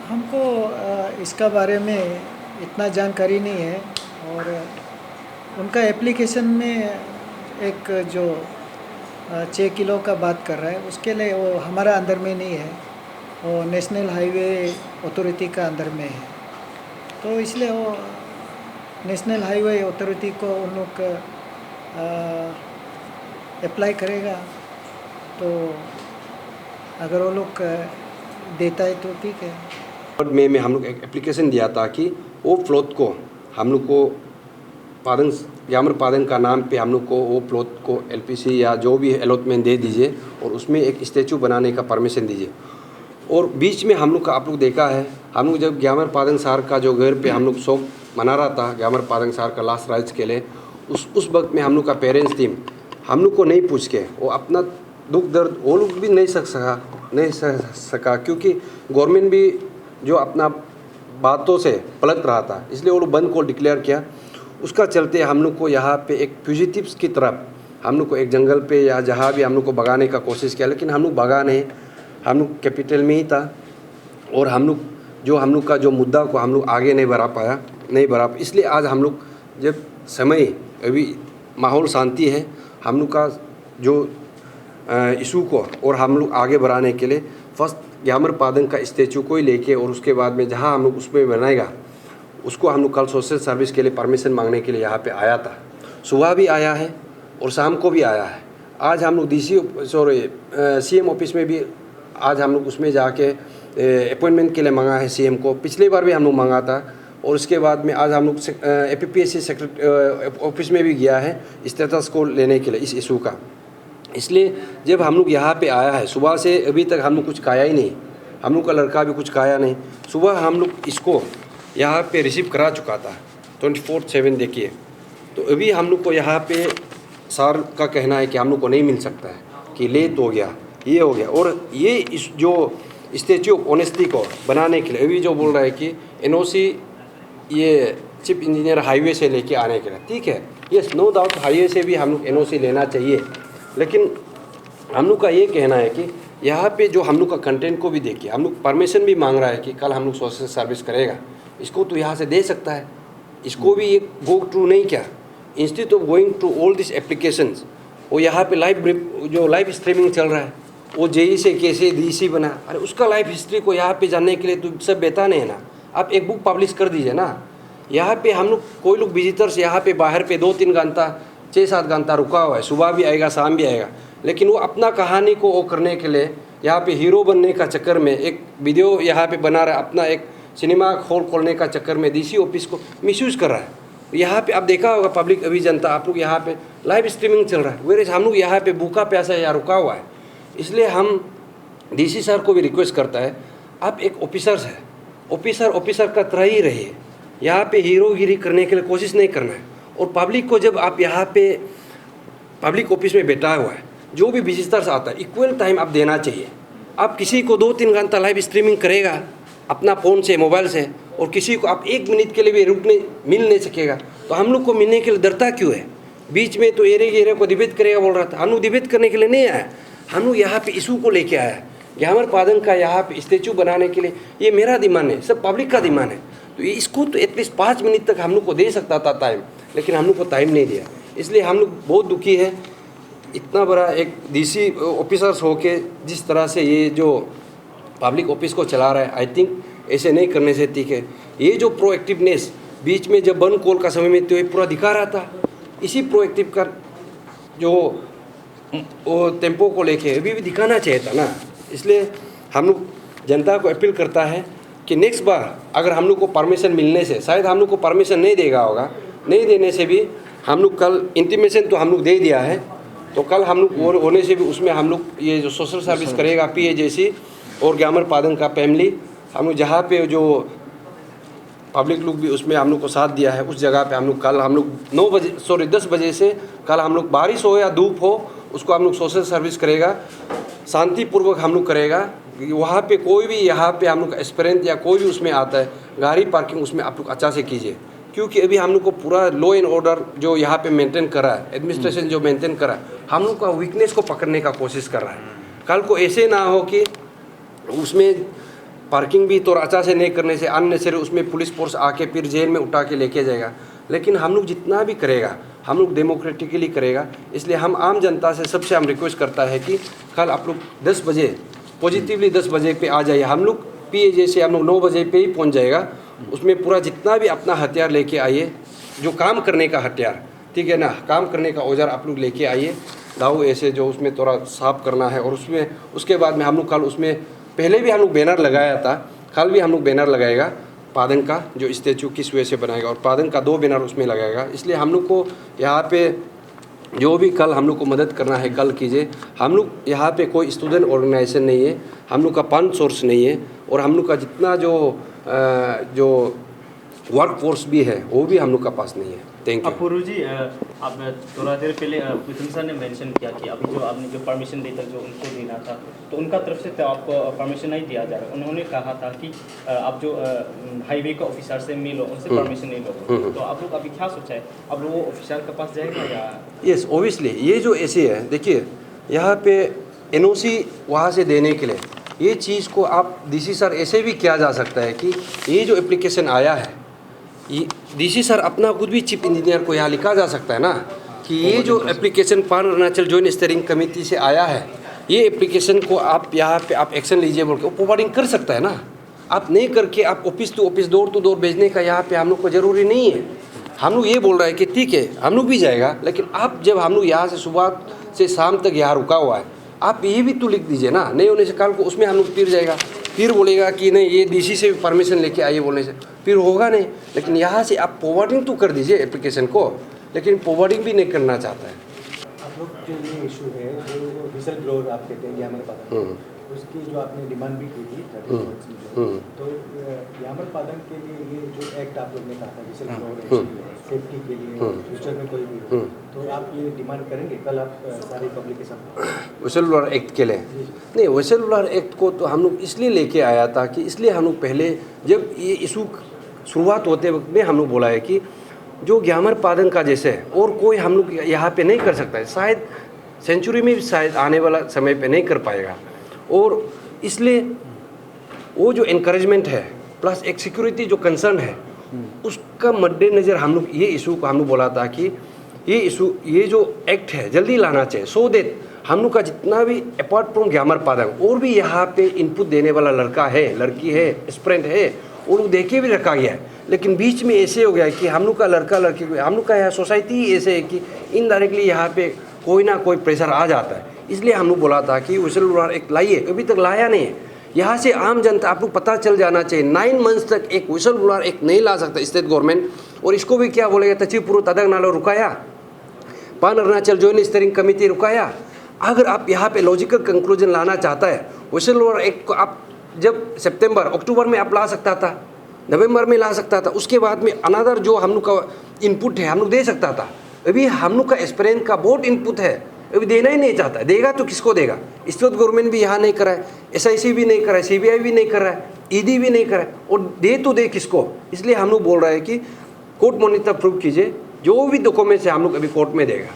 हमको इसका बारे में इतना जानकारी नहीं है। और उनका एप्लीकेशन में एक जो 6 किलो का बात कर रहा है, उसके लिए वो हमारा अंदर में नहीं है, वो नेशनल हाईवे अथॉरिटी का अंदर में है। तो इसलिए वो नेशनल हाईवे अथॉरिटी को उन लोग अप्लाई करेगा। तो अगर वो लोग देता है तो ठीक है। मई में हम लोग एक एप्लीकेशन दिया था कि वो प्लॉट को हम लोग को ग्यामर पादन का नाम पे हम लोग को वो प्लॉट को एलपीसी या जो भी अलॉटमेंट दे दीजिए और उसमें एक स्टैचू बनाने का परमिशन दीजिए। और बीच में हम लोग का आप लोग देखा है, हम लोग जब ग्यामर पादन सार का जो घर पे हम लोग शोक मना रहा था ग्यामर पादन सार का लास्ट राइट्स के लिए, उस वक्त में हम लोग का पेरेंट्स टीम हम लोग को नहीं पूछ के वो अपना दुख दर्द वो लोग भी नहीं सका क्योंकि गवर्नमेंट भी जो अपना बातों से पलट रहा था, इसलिए वो लोग बंद को डिक्लेयर किया। उसका चलते हम लोग को यहाँ पे एक फ्यूजिटिव्स की तरफ हम लोग को एक जंगल पे या जहाँ भी हम लोग को भगाने का कोशिश किया, लेकिन हम लोग भगा नहीं, हम लोग कैपिटल में ही था। और हम लोग का जो मुद्दा को हम लोग आगे नहीं बढ़ा। इसलिए आज हम लोग जब समय अभी माहौल शांति है, हम लोग का जो इशू को और हम लोग आगे बढ़ाने के लिए फर्स्ट ग्यामर पादन का स्टैचू को ही लेके और उसके बाद में जहाँ हम लोग उसमें बनाएगा उसको हम लोग कल सोशल सर्विस के लिए परमिशन मांगने के लिए यहाँ पे आया था। सुबह भी आया है और शाम को भी आया है। आज हम लोग सीएम ऑफिस में भी आज हम लोग उसमें जाके अपॉइंटमेंट के लिए मांगा है सीएम को। पिछली बार भी हम लोग मांगा था और उसके बाद में आज हम लोग APPSC सेक्रेटरी ऑफिस में भी गया है स्टेटस को लेने के लिए इस इशू का। इसलिए जब हम लोग यहाँ पे आया है सुबह से अभी तक हम लोग कुछ खाया ही नहीं, हम लोग का लड़का भी कुछ खाया नहीं। सुबह हम लोग इसको यहाँ पे रिसीव करा चुका था 24/7 देखिए। तो अभी हम लोग को यहाँ पे सर का कहना है कि हम लोग को नहीं मिल सकता है, कि लेट हो गया, ये हो गया। और ये इस जो स्टैच्यू ऑफ ऑनेस्टी को बनाने के लिए अभी जो बोल रहा है कि NOC ये चीफ इंजीनियर हाईवे से लेके आने के लिए, ठीक है, यस नो डाउट हाईवे से भी हम लोग NOC लेना चाहिए, लेकिन हम लोग का ये कहना है कि यहाँ पे जो हम लोग का कंटेंट को भी देखिए, हम लोग परमिशन भी मांग रहा है कि कल हम लोग सोशल सर्विस करेगा, इसको तो यहाँ से दे सकता है, इसको भी ये गो थ्रू नहीं क्या, instead of going through all this applications वो यहाँ पे लाइव स्ट्रीमिंग चल रहा है, वो JE से कैसे DC बना, अरे उसका लाइफ हिस्ट्री को यहाँ पे जानने के लिए तो सब बेता नहीं है ना, आप एक बुक पब्लिश कर दीजिए ना। यहाँ पे हम लोग कोई लोग विजिटर्स यहाँ पे बाहर पे 2-3 घंटा 6-7 घंटा रुका हुआ है, सुबह भी आएगा शाम भी आएगा, लेकिन वो अपना कहानी को वो करने के लिए यहाँ पे हीरो बनने का चक्कर में एक वीडियो यहाँ पे बना रहा है, अपना एक सिनेमा हॉल खोलने का चक्कर में DC ऑफिस को मिसयूज़ कर रहा है। यहाँ पे आप देखा होगा पब्लिक अभी जनता आप लोग यहाँ पे लाइव स्ट्रीमिंग चल रहा है, वेरेज हम लोग यहाँ पे भूखा प्यासा यहाँ रुका हुआ है। इसलिए हम DC सर को भी रिक्वेस्ट करता है, आप एक ऑफिसर्स है, ऑफिसर का तरह ही रहिए, यहाँ पे हीरोगिरी करने के लिए कोशिश नहीं करना है। और पब्लिक को जब आप यहाँ पे पब्लिक ऑफिस में बैठा हुआ है, जो भी विजिटर्स आता है इक्वल टाइम आप देना चाहिए। आप किसी को 2-3 घंटा लाइव स्ट्रीमिंग करेगा अपना फ़ोन से मोबाइल से, और किसी को आप 1 मिनट के लिए भी मिल नहीं सकेगा, तो हम लोग को मिलने के लिए डरता क्यों है? बीच में तो एरे को डिबेट करेगा बोल रहा था, हम लोग डिबेट करने के लिए नहीं आया, हम लोग यहाँ पे इशू को लेके आया। ग्यामर पादन का यहाँ पे स्टैचू बनाने के लिए ये मेरा डिमांड है, सब पब्लिक का डिमांड है, तो ये इसको तो एटलीस्ट 5 मिनट तक हम लोग को दे सकता था टाइम, लेकिन हम लोग को टाइम नहीं दिया। इसलिए हम लोग बहुत दुखी है, इतना बड़ा एक DC ऑफिसर्स हो के जिस तरह से ये जो पब्लिक ऑफिस को चला रहा है, आई थिंक ऐसे नहीं करने से ठीक है। ये जो प्रोएक्टिवनेस बीच में जब बन कॉल का समय में तो ये पूरा दिखा रहा था, इसी प्रोएक्टिव का जो वो टेम्पो को लेके अभी भी दिखाना चाहिए था ना। इसलिए हम लोग जनता को अपील करता है कि नेक्स्ट बार अगर हम लोग को परमिशन मिलने से, शायद हम लोग को परमिशन नहीं देगा होगा, नहीं देने से भी हम लोग कल इंटीमेशन तो हम लोग दे दिया है, तो कल हम लोग होने से भी उसमें हम लोग ये जो सोशल सर्विस करेगा PAJC और ग्यामर पादन का फैमिली, हम लोग जहाँ पे जो पब्लिक लोग भी उसमें हम लोग को साथ दिया है, उस जगह पे हम लोग कल हम लोग 10 बजे से कल हम लोग बारिश हो या धूप हो उसको हम लोग सोशल सर्विस करेगा, शांतिपूर्वक हम लोग करेगा। वहाँ पे कोई भी यहाँ पे हम लोग का एस्पिरेंट या कोई भी उसमें आता है, गाड़ी पार्किंग उसमें आप लोग अच्छा से कीजिए, क्योंकि अभी हम लोग को पूरा लॉ एंड ऑर्डर जो यहाँ पे मेंटेन कर रहा है, एडमिनिस्ट्रेशन जो मेंटेन कर रहा है, हम लोग का वीकनेस को पकड़ने का कोशिश कर रहा है। कल को ऐसे ना हो कि उसमें पार्किंग भी थोड़ा अच्छा से नहीं करने से अननेसेसरी उसमें पुलिस फोर्स आके फिर जेल में उठा के लेके जाएगा। लेकिन हम लोग जितना भी करेगा हम लोग डेमोक्रेटिकली करेगा। इसलिए हम आम जनता से सबसे हम रिक्वेस्ट करता है कि कल आप लोग 10 बजे पॉजिटिवली 10 बजे पे आ जाइए। हम लोग पीए जैसे हम लोग 9 बजे पे ही पहुंच जाएगा। उसमें पूरा जितना भी अपना हथियार लेके आइए, जो काम करने का हथियार, ठीक है ना, काम करने का औजार आप लोग लेके आइए। दाऊ ऐसे जो उसमें थोड़ा साफ करना है और उसमें उसके बाद में हम लोग कल उसमें पहले भी हम लोग बैनर लगाया था, कल भी हम लोग बैनर लगाएगा पादंग का जो स्टैचू किस वजह से बनाएगा, और पादंग का 2 बैनर उसमें लगाएगा। इसलिए हम लोग को यहाँ पे जो भी कल हम लोग को मदद करना है कल कीजिए। हम लोग यहाँ पे कोई स्टूडेंट ऑर्गेनाइजेशन नहीं है, हम लोग का फंड सोर्स नहीं है, और हम लोग का जितना जो वर्क फोर्स भी है वो भी हम लोग का पास नहीं है। Thank you. अपूर्व जी, आप थोड़ा देर पहले पुतन सर ने मेंशन किया कि अभी जो आपने जो परमिशन लेटर जो उनको देना था तो उनका तरफ से तो आपको परमिशन नहीं दिया जा रहा। उन्होंने कहा था कि आप जो हाईवे के ऑफिसर से मिलो, उनसे परमिशन नहीं लो। तो आप लोग अभी क्या सोचा है, अब वो ऑफिसर के पास जाएगा या? यस, ओबियसली ये जो ऐसे है, देखिए यहाँ पे एनओसी वहाँ से देने के लिए ये चीज़ को आप डीसी सर ऐसे भी किया जा सकता है कि ये जो एप्लीकेशन आया है, ये डीसी सर अपना खुद भी चीफ इंजीनियर को यहाँ लिखा जा सकता है ना कि ये जो एप्लीकेशन पान अरुणाचल जॉइंट स्टीयरिंग कमेटी से आया है, ये एप्लीकेशन को आप यहाँ पे आप एक्शन लीजिए बोल के वो फॉरवर्डिंग कर सकता है ना। आप नहीं करके आप office to office door to door भेजने का यहाँ पे हम लोग को ज़रूरी नहीं है। हम लोग ये बोल रहे हैं कि ठीक है हम लोग भी जाएगा, लेकिन आप जब हम लोग यहाँ से सुबह से शाम तक यहाँ रुका हुआ है, आप ये भी तो लिख दीजिए ना। नहीं होने से कल को उसमें हम लोग फिर जाएगा, फिर बोलेगा कि नहीं ये डीसी से भी परमिशन लेके आइए बोलने से फिर होगा नहीं। लेकिन यहाँ से आप फॉरवर्डिंग तो कर दीजिए एप्लीकेशन को, लेकिन फॉरवर्डिंग भी नहीं करना चाहता है। आप लोग जो ये इशू है जो विसल ब्लोअर आप कहते हैं यामर पादंग, उसकी जो आपने डिमांड भी की थी 30 points में, तो यामर पादंग के लिए ये जो एक्ट आप लोग ने कहा था विसल ब्लोअर सेफ्टी के लिए फ्यूचर में कोई भी हो, तो आप ये डिमांड करेंगे कल आप सारे पब्लिक के सामने विसल ब्लोअर एक्ट के लिए? नहीं, विसल ब्लोअर एक्ट को तो हम लोग इसलिए लेके आया था कि इसलिए हम लोग पहले जब ये इशू शुरुआत होते वक्त में हम लोग बोला है कि जो ग्यामर पादंग का जैसे और कोई हम लोग यहाँ पे नहीं कर सकता है, शायद सेंचुरी में भी शायद आने वाला समय पे नहीं कर पाएगा। और इसलिए वो जो इनकरेजमेंट है प्लस एक सिक्योरिटी जो कंसर्न है उसका मद्देनज़र हम लोग ये इशू को हम लोग बोला था कि ये इशू ये जो एक्ट है जल्दी लाना चाहिए, सो दैट हम लोग का जितना भी अपार्ट फ्रॉम ग्यामर पादंग और भी यहाँ पे इनपुट देने वाला लड़का है, लड़की है, एस्पिरेंट है, वो लोग देखे भी रखा गया है। लेकिन बीच में ऐसे हो गया है कि हम लोग का लड़का लड़की हम लोग का यहाँ सोसाइटी ऐसे है कि इनडायरेक्टली यहाँ पे कोई ना कोई प्रेशर आ जाता है। इसलिए हम लोग बोला था कि विसल ब्लोअर एक्ट लाइए, अभी तक लाया नहीं है। यहाँ से आम जनता आप लोग पता चल जाना चाहिए 9 मंथ्स तक एक विसल ब्लोअर एक्ट नहीं ला सकता स्टेट गवर्नमेंट। और इसको भी क्या बोलेगा, तचिपुरु तदंग नालो रुकाया, पान अरुणाचल जॉइंट स्टीयरिंग कमेटी रुकाया। अगर आप यहाँ पे लॉजिकल कंक्लूजन लाना चाहता है, विसल ब्लोअर एक्ट को आप जब सितंबर अक्टूबर में आप ला सकता था, नवंबर में ला सकता था, उसके बाद में अनदर जो हम लोग का इनपुट है हम लोग दे सकता था। अभी हम लोग का एक्सपीरियंस का बहुत इनपुट है, अभी देना ही नहीं चाहता। देगा तो किसको देगा? स्टेट गवर्नमेंट भी यहाँ नहीं कर रहा है, SIC भी नहीं कर रहा है, CBI भी नहीं कर रहा है, ED भी नहीं कर रहा है, और दे तो दे किसको? इसलिए हम लोग बोल रहे हैं कि कोर्ट मॉनिटर प्रूव कीजिए, जो भी डॉक्यूमेंट्स है हम लोग अभी कोर्ट में देगा।